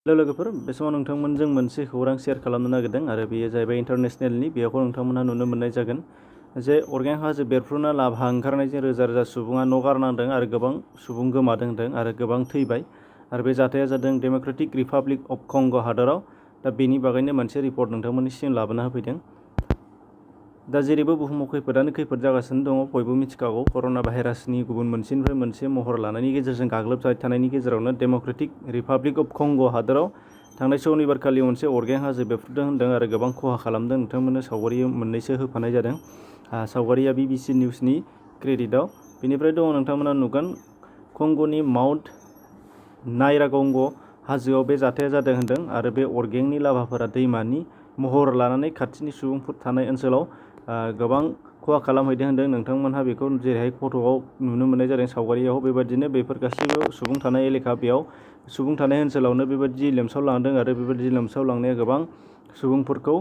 Hello लोगोफोर, बे समाव नोंथांमोनजों मोनसे खौरां शेयार खालामनो नागिरदों आरो बेयो जाहैबाय इन्टारनेसनेलनि। बेयावखौ नोंथांमोनहा नुनो मोननाय जागोन जे अरगें हाजो बेरफ्रुना लाभा ओंखारनायजों रोजा रोजा सुबुङा न' गारनांदों आरो गोबां सुबुं गोमादों आरो गोबां थैबाय। आरो बे जाथाया जादों डेम'क्रेटिक रिपाब्लिक अफ कंग' हादराव। दा बेनि बागैनो मोनसे रिपर्ट नोंथांमोननिसिम लाबोना होफैदों। दा जेरैबो बुहुमाव खैफोदानो खैफोद जागासिनो दङ, बयबो मिथिखागौ। कर'ना भाइरासनि गुबुन मोनसेनिफ्राय मोनसे महर लानायनि गेजेरजों गाग्लोबजाबाय थानायनि गेजेरावनो डेम'क्रेटिक रिपाब्लिक अफ कंग' हादराव थांनाय शनिबारखालि मोनसे अरगें हाजो बेरफ्रुदों होनदों आरो गोबां खहा खालामदों। नोंथांमोननो सावगारि मोननैसो होफानाय जादों। सावगारिया BBC निउसनि क्रेडिटआव। बेनिफ्राय दङ, नोंथांमोना नुगोन कंग'नि माउन्ट नायरागंग हाजोआव बे जाथाया जादों होनदों आरो बे अरगेंनि लाभाफोरा दैमानि महर लानानै खाथिनि सुबुंफोर थानाय ओनसोलाव गोबां खहा खालामहैदों होनदों। नोंथांमोनहा बेखौ जेरैहाय फट'आव नुनो मोननाय जादों, सावगारियाव बेबायदिनो बेफोर गासैबो सुबुं थानाय एलेखा, बेयाव सुबुं थानाय ओनसोलावनो बेबायदि लोमसावलांदों आरो बेबायदि लोमसावलांनाया गोबां सुबुंफोरखौ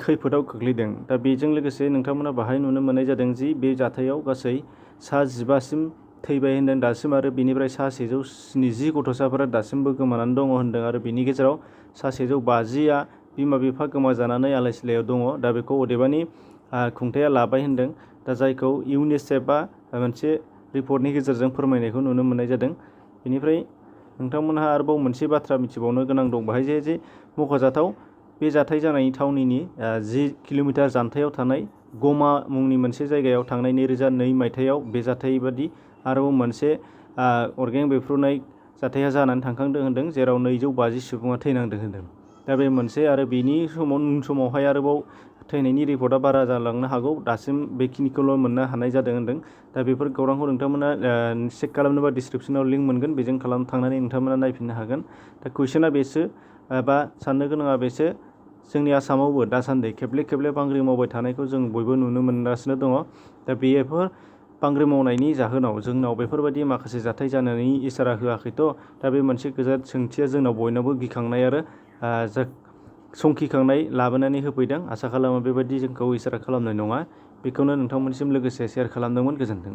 खैफोदाव खोख्लैदों। दा बेजों लोगोसे नोंथांमोना बाहाय नुनो मोननाय जादों जि बे जाथायाव गासै सा 15सिम थैबाय होनदों दासिम, आरो बेनिफ्राय सा 170 गथ'साफोरा दासिमबो गोमानानै दङ होनदों आरो बेनि गेजेराव सा 150आ बिमा बिफा गोमाजानानै आलाय सिलायाव दङ। दा बेखौ अदेबानि खुंथाया लाबाय होनदों। दा जायखौ इउनिसेफआ मोनसे रिपर्टनि गेजेरजों फोरमायनायखौ नुनो मोननाय जादों। बेनिफ्राय नोंथांमोनहा आरोबाव मोनसे बाथ्रा मिथिबावनो गोनां दं बाहाय जे मख'जाथाव बे जाथाय जानायनि थावनिनि 10 किल'मिटार जानथायाव थानाय गमा मुंनि मोनसे जायगायाव थांनाय 2002 मायथाइयाव बे जाथाय बादि आरोबाव मोनसे अरगें बेरफ्रुनाय जाथाया जानानै थांखांदों होनदों, जेराव 250 सुबुङा थैनांदों होनदों। दा बे मोनसे आरो बेनि समावहाय आरोबाव थैनायनि रिपर्टआ बारा जालांनो हागौ। दासिम बेखिनिखौल' मोननो हानाय जादों होनदों। दा बेफोर खौरांखौ नोंथांमोना चेक खालामनोबा डिसक्रिपसनाव लिंक मोनगोन, बेजों थांनानै नोंथांमोना नायफिननो हागोन। दा कुइसना बेसो बा साननो गोनाङा बेसो, जोंनि आसामावबो दासान्दि खेबले खेबले बांग्रि मावबाय थानायखौ जों बयबो नुनो मोनगासिनो दङ। दा बेफोर बांग्रि मावनायनि जाहोनाव जोंनाव बेफोरबायदि माखासे जाथाय जानायनि इसारा होआखैथ'। दा बे मोनसे गोजान सोंथिया जोंनाव बयनावबो गिखांनाय आरो संखिखांनाय लाबोनानै होफैदों। आसा खालामो बेबायदि जोंखौ इसारा खालामनाय नङा। बेखौनो नोंथांमोनसिम लोगोसे शेयार खालामदोंमोन। गोजोन्थों।